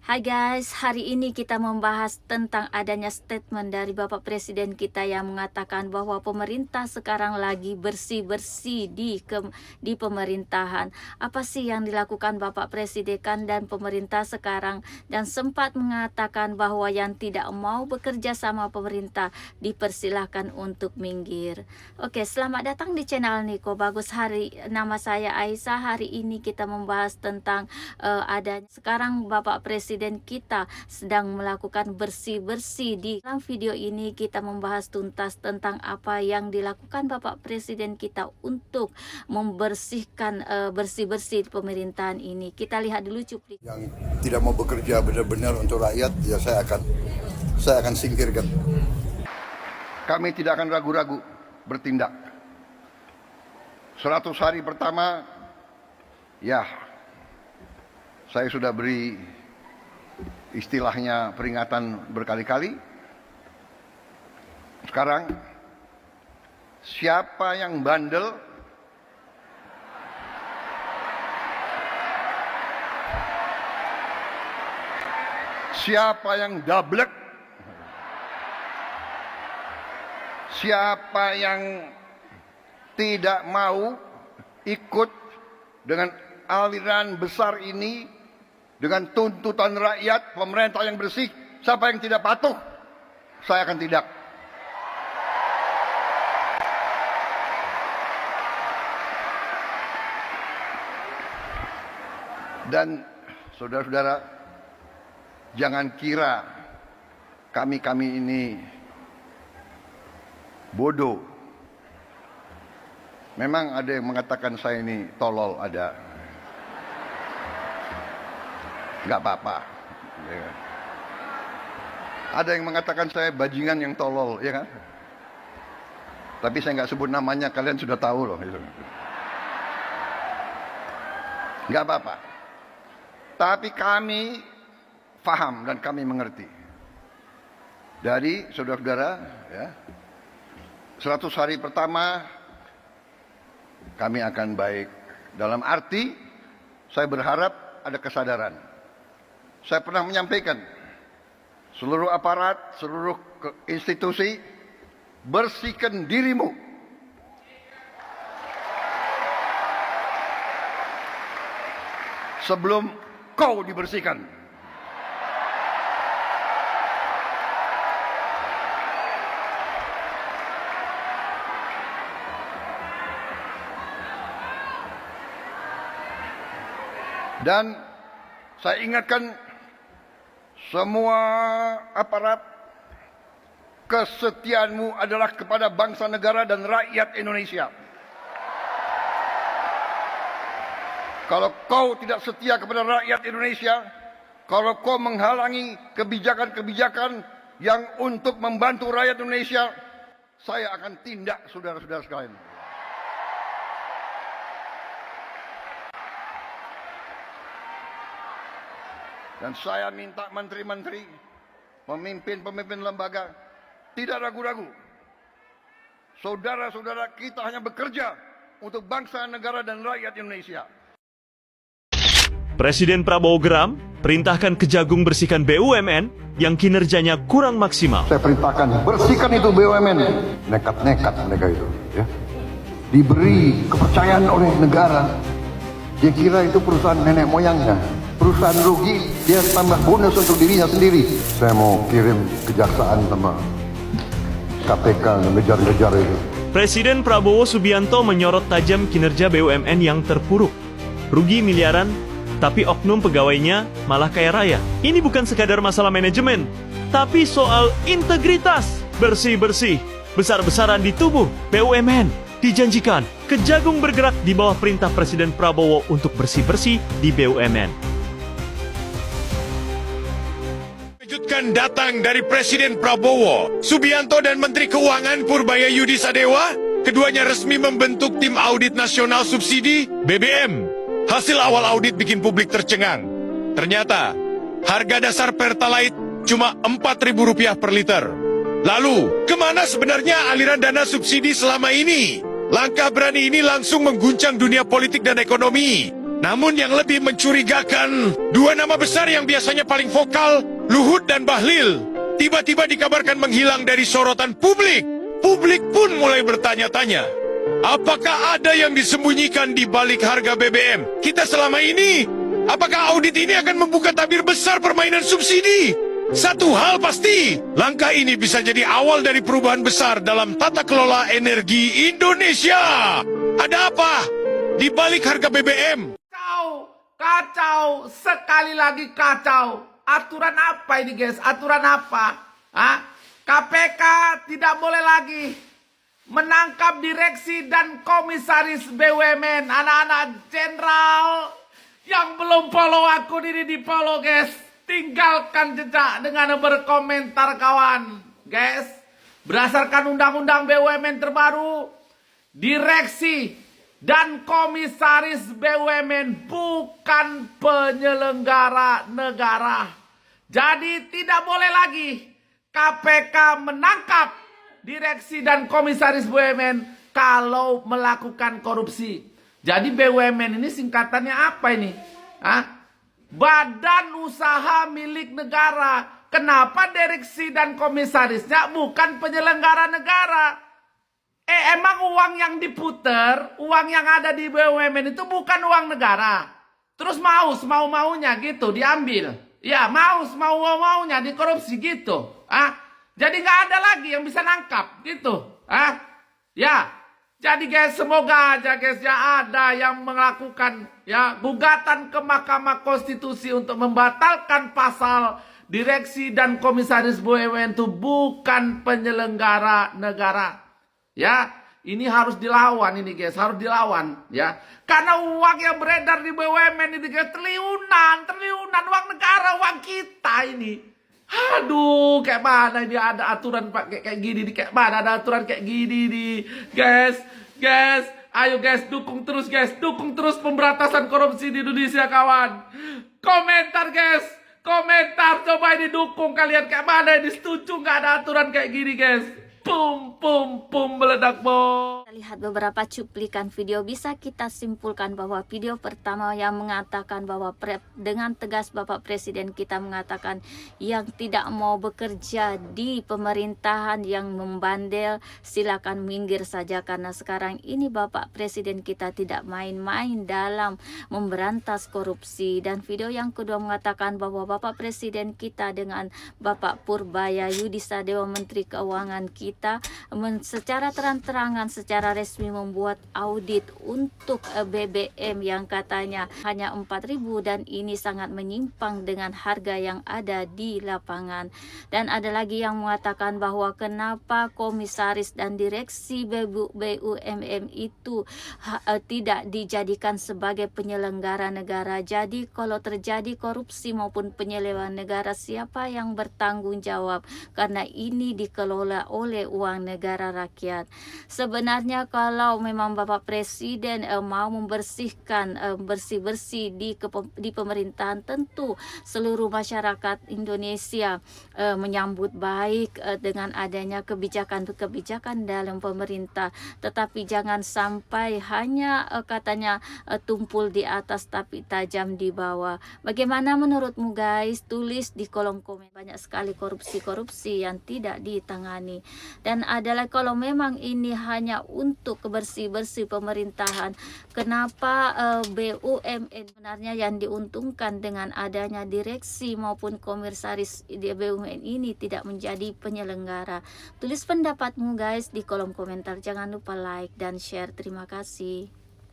Hai guys, hari ini kita membahas tentang adanya statement dari Bapak Presiden kita yang mengatakan bahwa pemerintah sekarang lagi bersih-bersih di pemerintahan. Apa sih yang dilakukan Bapak Presiden dan pemerintah sekarang, dan sempat mengatakan bahwa yang tidak mau bekerja sama pemerintah dipersilahkan untuk minggir. Oke, selamat datang di channel Niko Bagus. Nama saya Aisyah. Hari ini kita membahas tentang ada sekarang Bapak Presiden kita sedang melakukan bersih-bersih. Di dalam video ini kita membahas tuntas tentang apa yang dilakukan Bapak Presiden kita untuk membersihkan bersih-bersih pemerintahan ini. Kita lihat dulu cuplikan. Yang tidak mau bekerja benar-benar untuk rakyat, ya saya akan singkirkan. Kami tidak akan ragu-ragu bertindak. 100 hari pertama, ya saya sudah beri istilahnya peringatan berkali-kali. Sekarang siapa yang bandel, siapa yang dablek, siapa yang tidak mau ikut dengan aliran besar ini, dengan tuntutan rakyat, pemerintah yang bersih, siapa yang tidak patuh, saya akan tindak. Dan saudara-saudara, jangan kira kami ini bodoh. Memang ada yang mengatakan saya ini tolol, ada. Nggak apa-apa. Ya. Ada yang mengatakan saya bajingan yang tolol, ya kan? Tapi saya nggak sebut namanya, kalian sudah tahu loh. Nggak apa-apa. Tapi kami paham dan kami mengerti. Dari saudara-saudara, ya, 100 hari pertama kami akan baik. Dalam arti, saya berharap ada kesadaran. Saya pernah menyampaikan, seluruh aparat, seluruh institusi, bersihkan dirimu. Sebelum kau dibersihkan. Dan saya ingatkan semua aparat, kesetiaanmu adalah kepada bangsa negara dan rakyat Indonesia. Kalau kau tidak setia kepada rakyat Indonesia, kalau kau menghalangi kebijakan-kebijakan yang untuk membantu rakyat Indonesia, saya akan tindak, saudara-saudara sekalian. Dan saya minta menteri-menteri, pemimpin-pemimpin lembaga, tidak ragu-ragu. Saudara-saudara kita hanya bekerja untuk bangsa, negara, dan rakyat Indonesia. Presiden Prabowo geram, perintahkan Kejagung bersihkan BUMN yang kinerjanya kurang maksimal. Saya perintahkan, bersihkan itu BUMN. Nekat-nekat mereka itu. Ya. Diberi kepercayaan oleh negara. Dia kira itu perusahaan nenek moyangnya. Perusahaan rugi, dia tambah bonus untuk dirinya sendiri. Saya mau kirim kejaksaan sama KPK ngejar-ngejar itu. Presiden Prabowo Subianto menyorot tajam kinerja BUMN yang terpuruk. Rugi miliaran, tapi oknum pegawainya malah kaya raya. Ini bukan sekadar masalah manajemen, tapi soal integritas. Bersih-bersih, besar-besaran di tubuh BUMN. Dijanjikan, Kejagung bergerak di bawah perintah Presiden Prabowo untuk bersih-bersih di BUMN. Mengejutkan datang dari Presiden Prabowo Subianto dan Menteri Keuangan Purbaya Yudi Sadewa. Keduanya resmi membentuk tim audit nasional subsidi BBM. Hasil awal audit bikin publik tercengang. Ternyata harga dasar Pertalite cuma Rp4.000 per liter. Lalu, kemana sebenarnya aliran dana subsidi selama ini? Langkah berani ini langsung mengguncang dunia politik dan ekonomi. Namun yang lebih mencurigakan, dua nama besar yang biasanya paling vokal, Luhut dan Bahlil, tiba-tiba dikabarkan menghilang dari sorotan publik. Publik pun mulai bertanya-tanya, apakah ada yang disembunyikan di balik harga BBM kita selama ini? Apakah audit ini akan membuka tabir besar permainan subsidi? Satu hal pasti, langkah ini bisa jadi awal dari perubahan besar dalam tata kelola energi Indonesia. Ada apa di balik harga BBM? Kacau, sekali lagi kacau. Aturan apa ini guys? Aturan apa? KPK tidak boleh lagi menangkap direksi dan komisaris BUMN. Anak-anak jenderal yang belum follow akun ini di follow guys. Tinggalkan jejak dengan berkomentar kawan. Guys, berdasarkan undang-undang BUMN terbaru, direksi dan komisaris BUMN bukan penyelenggara negara. Jadi tidak boleh lagi KPK menangkap direksi dan komisaris BUMN kalau melakukan korupsi. Jadi BUMN ini singkatannya apa ini? Badan usaha milik negara. Kenapa direksi dan komisarisnya bukan penyelenggara negara? Emang uang yang diputer, uang yang ada di BUMN itu bukan uang negara. Terus mau-maunya gitu diambil. Ya, mau-maunya dikorupsi gitu. Jadi nggak ada lagi yang bisa nangkap gitu. Ya, jadi guys, semoga aja guys ya ada yang melakukan ya gugatan ke Mahkamah Konstitusi untuk membatalkan pasal direksi dan komisaris BUMN itu bukan penyelenggara negara. Ya, ini harus dilawan ini guys, harus dilawan ya. Karena uang yang beredar di BUMN ini guys, triliunan uang negara, uang kita ini. Aduh, kayak mana ini ada aturan pakai kayak gini nih, kayak mana ada aturan kayak gini nih. Guys, ayo guys, dukung terus pemberantasan korupsi di Indonesia kawan. Komentar guys, komentar coba ini dukung kalian kayak mana ini, setuju nggak ada aturan kayak gini guys. Pum meledak bom. Kita lihat beberapa cuplikan video, bisa kita simpulkan bahwa video pertama yang mengatakan bahwa dengan tegas Bapak Presiden kita mengatakan yang tidak mau bekerja di pemerintahan yang membandel silakan minggir saja, karena sekarang ini Bapak Presiden kita tidak main-main dalam memberantas korupsi. Dan video yang kedua mengatakan bahwa Bapak Presiden kita dengan Bapak Purbaya Yudisadewa Menteri Keuangan kita secara terang-terangan, secara resmi membuat audit untuk BBM yang katanya hanya 4.000 dan ini sangat menyimpang dengan harga yang ada di lapangan. Dan ada lagi yang mengatakan bahwa kenapa komisaris dan direksi BUMN itu tidak dijadikan sebagai penyelenggara negara. Jadi kalau terjadi korupsi maupun penyelewengan negara, siapa yang bertanggung jawab? Karena ini dikelola oleh uang negara rakyat. Sebenarnya kalau memang Bapak Presiden mau membersihkan bersih-bersih di pemerintahan, tentu seluruh masyarakat Indonesia menyambut baik dengan adanya kebijakan-kebijakan dalam pemerintah. Tetapi jangan sampai hanya katanya tumpul di atas tapi tajam di bawah. Bagaimana menurutmu guys? Tulis di kolom komen. Banyak sekali korupsi-korupsi yang tidak ditangani. Dan adalah kalau memang ini hanya untuk bersih-bersih pemerintahan, kenapa BUMN sebenarnya yang diuntungkan dengan adanya direksi maupun komisaris di BUMN ini tidak menjadi penyelenggara? Tulis pendapatmu guys di kolom komentar. Jangan lupa like dan share. Terima kasih.